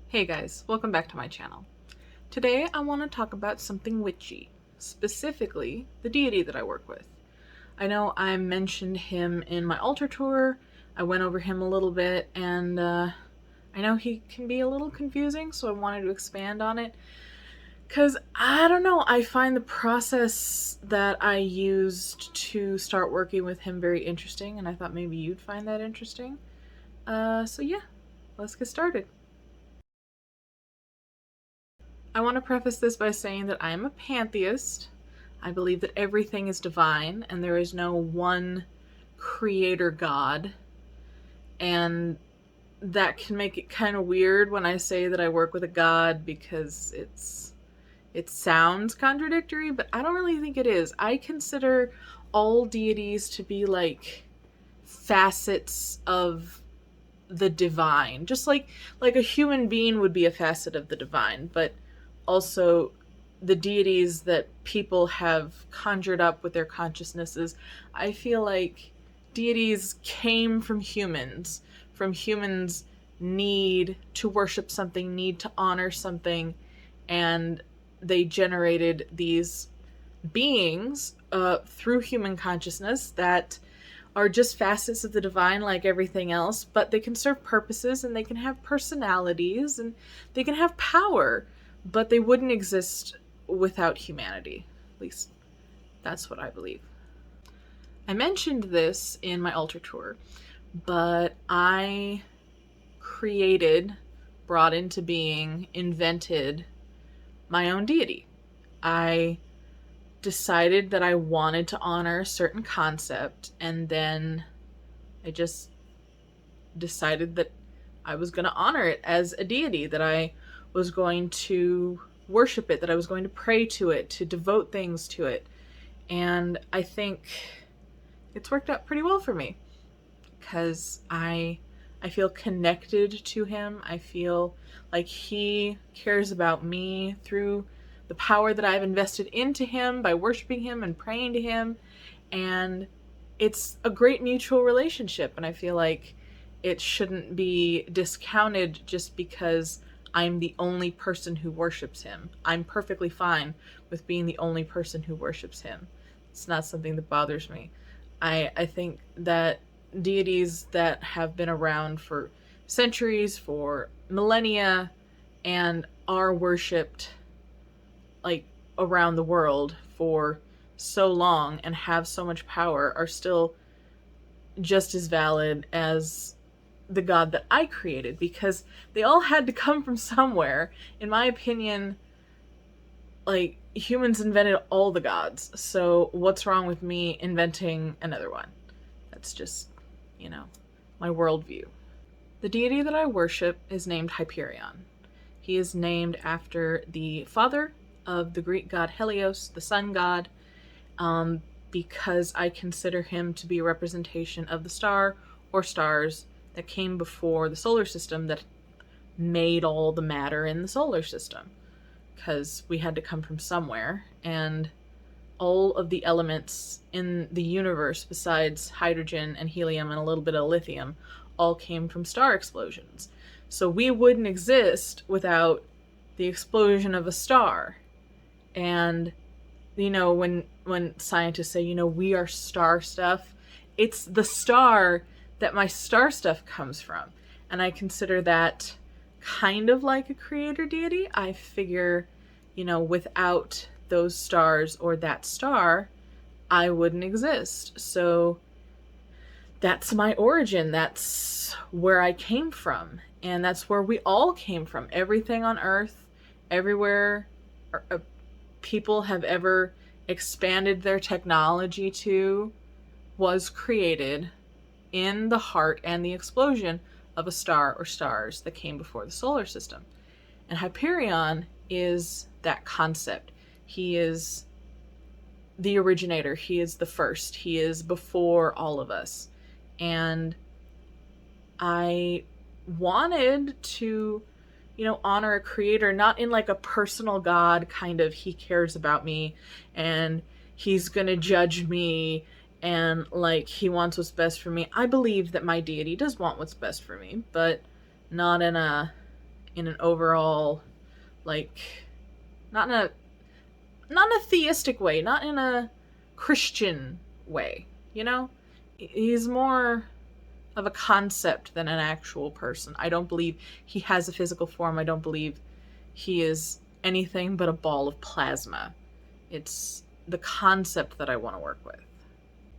Hey guys, welcome back to my channel. Today I want to talk about something witchy, specifically the deity that I work with. I know I mentioned him in my altar tour, I went over him a little bit, and I know he can be a little confusing, so I wanted to expand on it. Because, I don't know, I find the process that I used to start working with him very interesting, and I thought maybe you'd find that interesting. So yeah, let's get started. I want to preface this by saying that I am a pantheist. I believe that everything is divine and there is no one creator god. And that can make it kind of weird when I say that I work with a god because it sounds contradictory, but I don't really think it is. I consider all deities to be like facets of the divine, just like a human being would be a facet of the divine, but also the deities that people have conjured up with their consciousnesses. I feel like deities came from humans need to worship something, need to honor something, and they generated these beings through human consciousness that are just facets of the divine like everything else, but they can serve purposes and they can have personalities and they can have power, but they wouldn't exist without humanity. At least that's what I believe. I mentioned this in my altar tour, but I created, brought into being, invented my own deity. I decided that I wanted to honor a certain concept, and then I just decided that I was going to honor it as a deity, that I was going to worship it, that I was going to pray to it, to devote things to it. And I think it's worked out pretty well for me because I feel connected to him. I feel like he cares about me through the power that I've invested into him by worshiping him and praying to him. And it's a great mutual relationship. And I feel like it shouldn't be discounted just because I'm the only person who worships him. I'm perfectly fine with being the only person who worships him. It's not something that bothers me. I think that deities that have been around for centuries, for millennia, and are worshipped like around the world for so long and have so much power are still just as valid as the god that I created, because they all had to come from somewhere. In my opinion, like, humans invented all the gods, so what's wrong with me inventing another one? That's just, my worldview. The deity that I worship is named Hyperion. He is named after the father of the Greek god Helios, the sun god, because I consider him to be a representation of the star or stars that came before the solar system, that made all the matter in the solar system. Because we had to come from somewhere, and all of the elements in the universe, besides hydrogen and helium and a little bit of lithium, all came from star explosions. So we wouldn't exist without the explosion of a star. And, when scientists say, we are star stuff, it's the star that my star stuff comes from. And I consider that kind of like a creator deity. I figure, without those stars or that star, I wouldn't exist. So that's my origin. That's where I came from. And that's where we all came from. Everything on Earth, everywhere people have ever expanded their technology to, was created in the heart and the explosion of a star or stars that came before the solar system. And Hyperion is that concept. He is the originator. He is the first. He is before all of us. And I wanted to, honor a creator, not in like a personal god kind of, he cares about me and he's gonna judge me and like he wants what's best for me. I believe that my deity does want what's best for me, but not in a in an overall, like, not in a theistic way, not in a Christian way, you know? He's more of a concept than an actual person. I don't believe he has a physical form. I don't believe he is anything but a ball of plasma. It's the concept that I want to work with.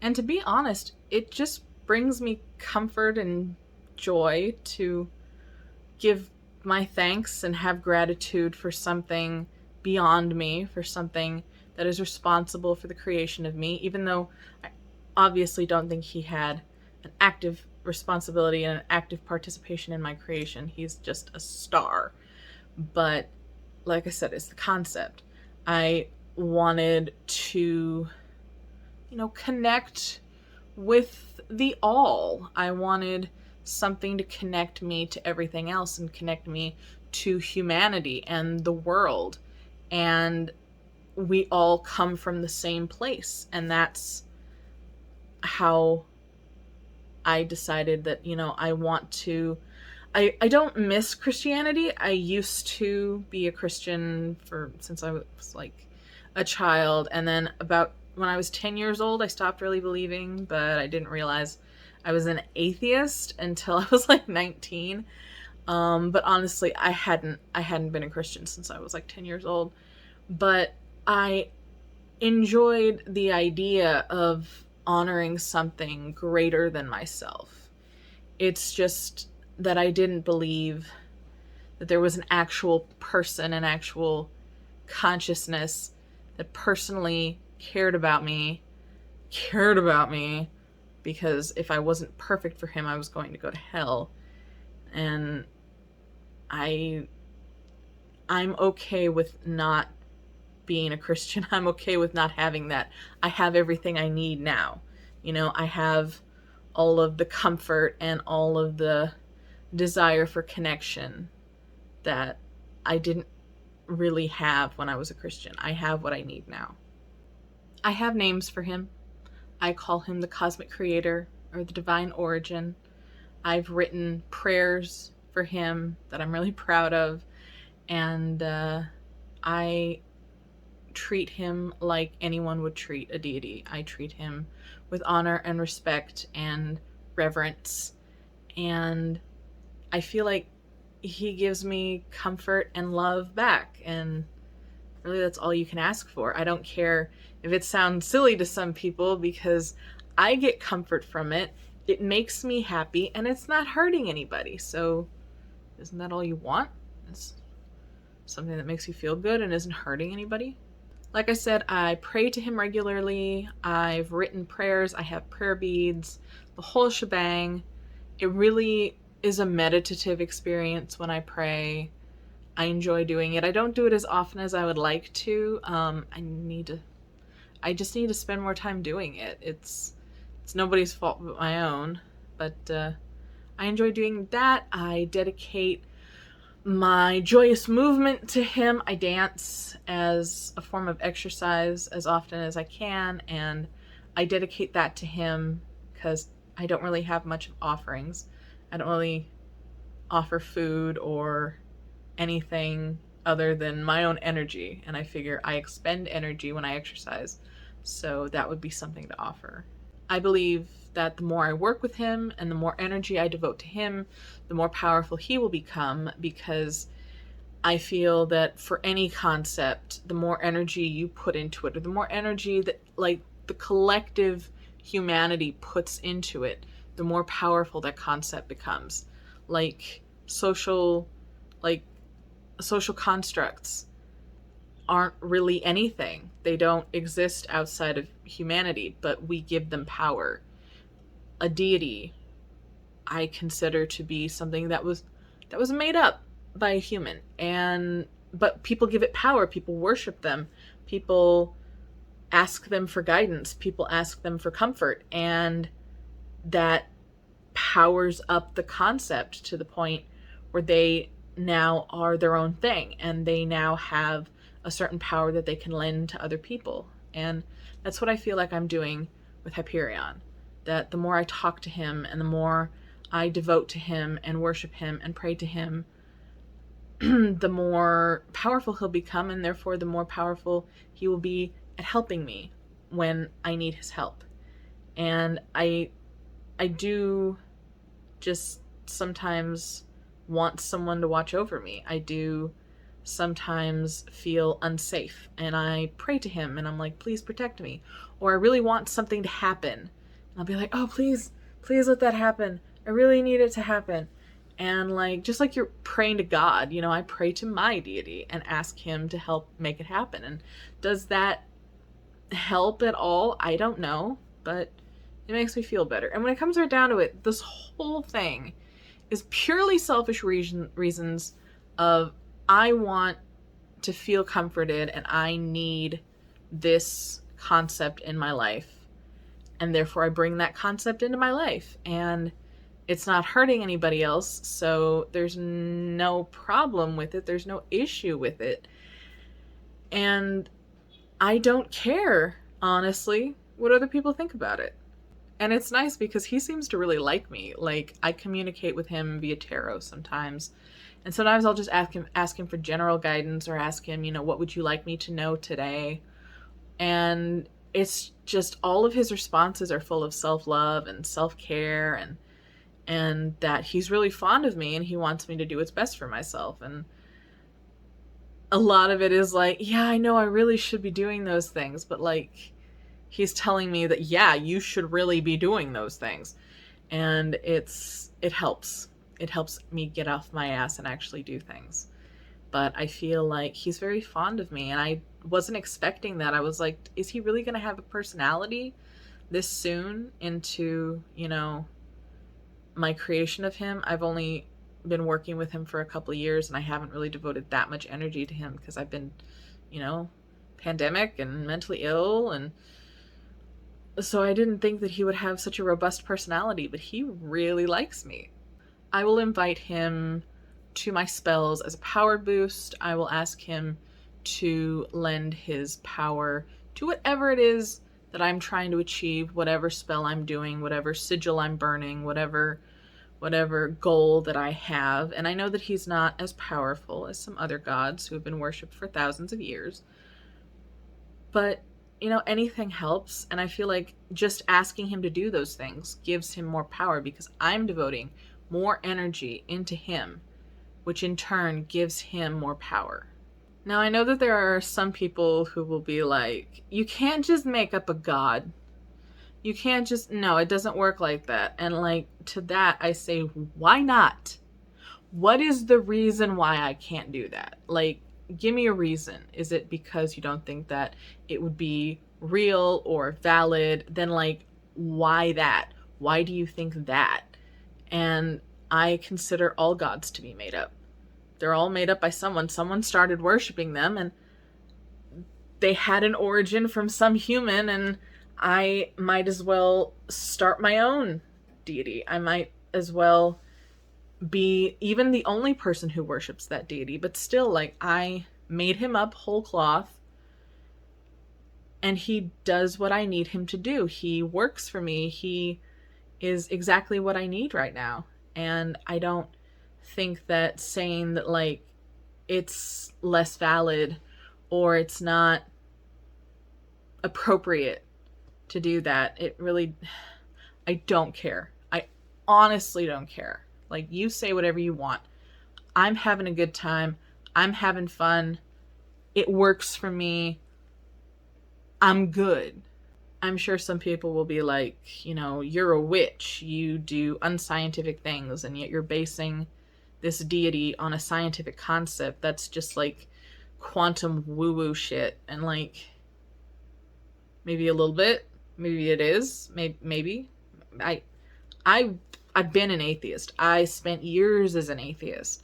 And to be honest, it just brings me comfort and joy to give my thanks and have gratitude for something beyond me, for something that is responsible for the creation of me, even though I obviously don't think he had an active responsibility and an active participation in my creation. He's just a star. But like I said, it's the concept. I wanted to, connect with the all. I wanted something to connect me to everything else and connect me to humanity and the world. And we all come from the same place. And that's how I decided that, I want to. I don't miss Christianity. I used to be a Christian since I was like a child. And then about when I was 10 years old, I stopped really believing, but I didn't realize I was an atheist until I was like 19. But honestly, I hadn't been a Christian since I was like 10 years old. But I enjoyed the idea of honoring something greater than myself. It's just that I didn't believe that there was an actual person, an actual consciousness that personally cared about me, because if I wasn't perfect for him, I was going to go to hell. And I'm okay with not being a Christian. I'm okay with not having that. I have everything I need now. I have all of the comfort and all of the desire for connection that I didn't really have when I was a Christian. I have what I need now. I have names for him. I call him the Cosmic Creator or the Divine Origin. I've written prayers for him that I'm really proud of, and I treat him like anyone would treat a deity. I treat him with honor and respect and reverence, and I feel like he gives me comfort and love back, and really that's all you can ask for. I don't care if it sounds silly to some people, because I get comfort from it. It makes me happy, and it's not hurting anybody. So isn't that all you want? It's something that makes you feel good and isn't hurting anybody. Like I said, I pray to him regularly. I've written prayers. I have prayer beads, the whole shebang. It really is a meditative experience when I pray. I enjoy doing it. I don't do it as often as I would like to. I just need to spend more time doing it. It's nobody's fault but my own. But I enjoy doing that. I dedicate my joyous movement to him. I dance as a form of exercise as often as I can, and I dedicate that to him because I don't really have much of offerings. I don't really offer food or anything other than my own energy, and I figure I expend energy when I exercise, so that would be something to offer. I believe that the more I work with him and the more energy I devote to him, the more powerful he will become, because I feel that for any concept, the more energy you put into it, or the more energy that like the collective humanity puts into it, the more powerful that concept becomes. Like social constructs aren't really anything. They don't exist outside of humanity, but we give them power. A deity I consider to be something that was made up by a human, but people give it power. People worship them. People ask them for guidance. People ask them for comfort, and that powers up the concept to the point where they now are their own thing, and they now have a certain power that they can lend to other people. And that's what I feel like I'm doing with Hyperion. That the more I talk to him and the more I devote to him and worship him and pray to him, the more powerful he'll become, and therefore the more powerful he will be at helping me when I need his help. And I do just sometimes want someone to watch over me. I do sometimes feel unsafe, and I pray to him and I'm like, please protect me. Or I really want something to happen, and I'll be like, oh, please let that happen. I really need it to happen. And like, just like you're praying to God, you know, I pray to my deity and ask him to help make it happen. And does that help at all? I don't know, but it makes me feel better. And when it comes right down to it, this whole thing is purely selfish reasons of, I want to feel comforted and I need this concept in my life. And therefore I bring that concept into my life. And it's not hurting anybody else, so there's no problem with it. There's no issue with it. And I don't care, honestly, what other people think about it. And it's nice because he seems to really like me. Like, I communicate with him via tarot sometimes. And sometimes I'll just ask him for general guidance, or ask him, you know, what would you like me to know today? And it's just, all of his responses are full of self-love and self-care, and that he's really fond of me and he wants me to do what's best for myself. And a lot of it is like, yeah, I know I really should be doing those things, but like, he's telling me that, yeah, you should really be doing those things. And it helps. It helps me get off my ass and actually do things. But I feel like he's very fond of me, and I wasn't expecting that. I was like, is he really going to have a personality this soon into, you know, my creation of him? I've only been working with him for a couple of years, and I haven't really devoted that much energy to him because I've been, you know, pandemic and mentally ill, and so I didn't think that he would have such a robust personality, but he really likes me. I will invite him to my spells as a power boost. I will ask him to lend his power to whatever it is that I'm trying to achieve, whatever spell I'm doing, whatever sigil I'm burning, whatever goal that I have. And I know that he's not as powerful as some other gods who have been worshipped for thousands of years. But, you know, anything helps. And I feel like just asking him to do those things gives him more power, because I'm devoting more energy into him, which in turn gives him more power. Now, I know that there are some people who will be like, you can't just make up a god. You can't just, no, it doesn't work like that. And like, to that I say, why not? What is the reason why I can't do that? Like, give me a reason. Is it because you don't think that it would be real or valid? Then like, why that? Why do you think that? And I consider all gods to be made up. They're all made up by someone. Someone started worshiping them, and they had an origin from some human, and I might as well start my own deity. I might as well be even the only person who worships that deity, but still, like, I made him up whole cloth, and he does what I need him to do. He works for me. He is exactly what I need right now. And I don't think that saying that, like, it's less valid or it's not appropriate to do that, it really, I don't care. I honestly don't care. Like, you say whatever you want. I'm having a good time. I'm having fun. It works for me. I'm good. I'm sure some people will be like, you know, you're a witch. You do unscientific things, and yet you're basing this deity on a scientific concept that's just like quantum woo-woo shit. And like, maybe a little bit. Maybe it is. Maybe. I've been an atheist. I spent years as an atheist.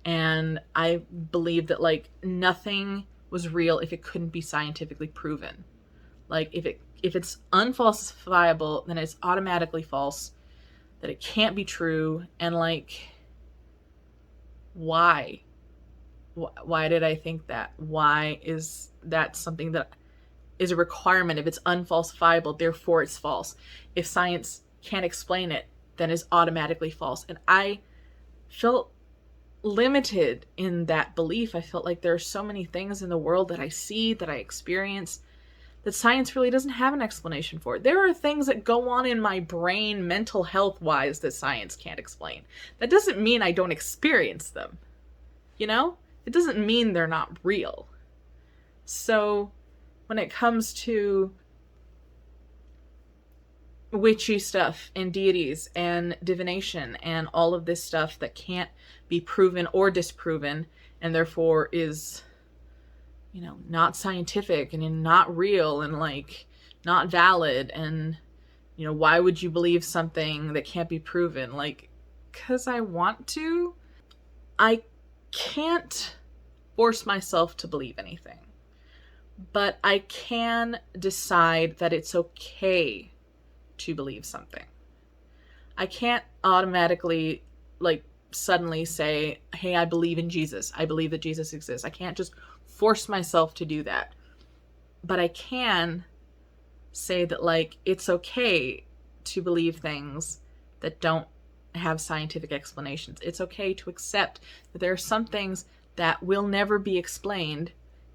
And I believe that, like, nothing was real if it couldn't be scientifically proven. Like, if it's unfalsifiable, then it's automatically false. That it can't be true. And like, why? Why did I think that? Why is that something that is a requirement? If it's unfalsifiable, therefore it's false. If science can't explain it, then it's automatically false. And I felt limited in that belief. I felt like there are so many things in the world that I see, that I experience, that science really doesn't have an explanation for. There are things that go on in my brain, mental health wise, that science can't explain. That doesn't mean I don't experience them. You know? It doesn't mean they're not real. So when it comes to witchy stuff and deities and divination and all of this stuff that can't be proven or disproven, and therefore is, you know, not scientific and not real and like not valid, and, you know, why would you believe something that can't be proven? Like, 'cause I want to. I can't force myself to believe anything, but I can decide that it's okay to believe something. I can't automatically, like, suddenly say, hey, I believe in Jesus. I believe that Jesus exists. I can't just force myself to do that. But I can say that, like, it's okay to believe things that don't have scientific explanations. It's okay to accept that there are some things that will never be explained,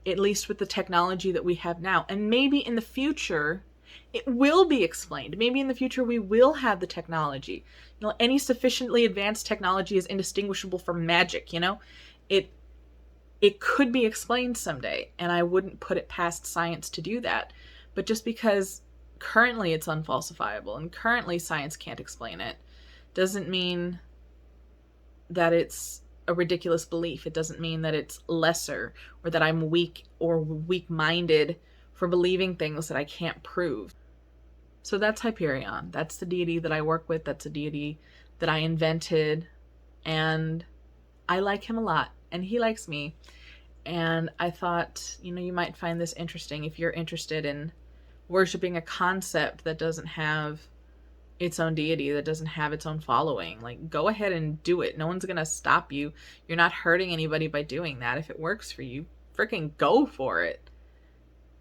at least with the technology that we have now. And maybe in the future, it will be explained. Maybe in the future we will have the technology. You know, any sufficiently advanced technology is indistinguishable from magic, you know? It could be explained someday, and I wouldn't put it past science to do that. But just because currently it's unfalsifiable and currently science can't explain it, doesn't mean that it's a ridiculous belief. It doesn't mean that it's lesser, or that I'm weak or weak-minded for believing things that I can't prove. So that's Hyperion. That's the deity that I work with. That's a deity that I invented, and I like him a lot, and he likes me. And I thought, you know, you might find this interesting if you're interested in worshiping a concept that doesn't have its own deity, that doesn't have its own following. Like, go ahead and do it. No one's gonna stop you. You're not hurting anybody by doing that. If it works for you, freaking go for it.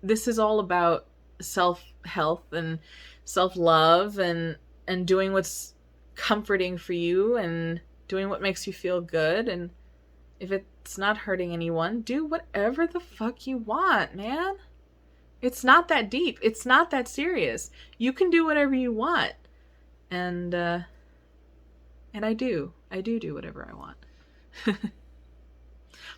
This is all about self-health and self-love and doing what's comforting for you and doing what makes you feel good. And if it's not hurting anyone, do whatever the fuck you want, man. It's not that deep. It's not that serious. You can do whatever you want. And I do whatever I want.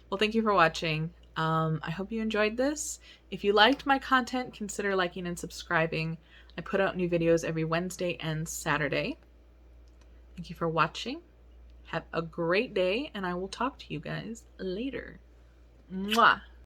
Well, thank you for watching. I hope you enjoyed this. If you liked my content, consider liking and subscribing. I put out new videos every Wednesday and Saturday. Thank you for watching. Have a great day, and I will talk to you guys later. Mwah!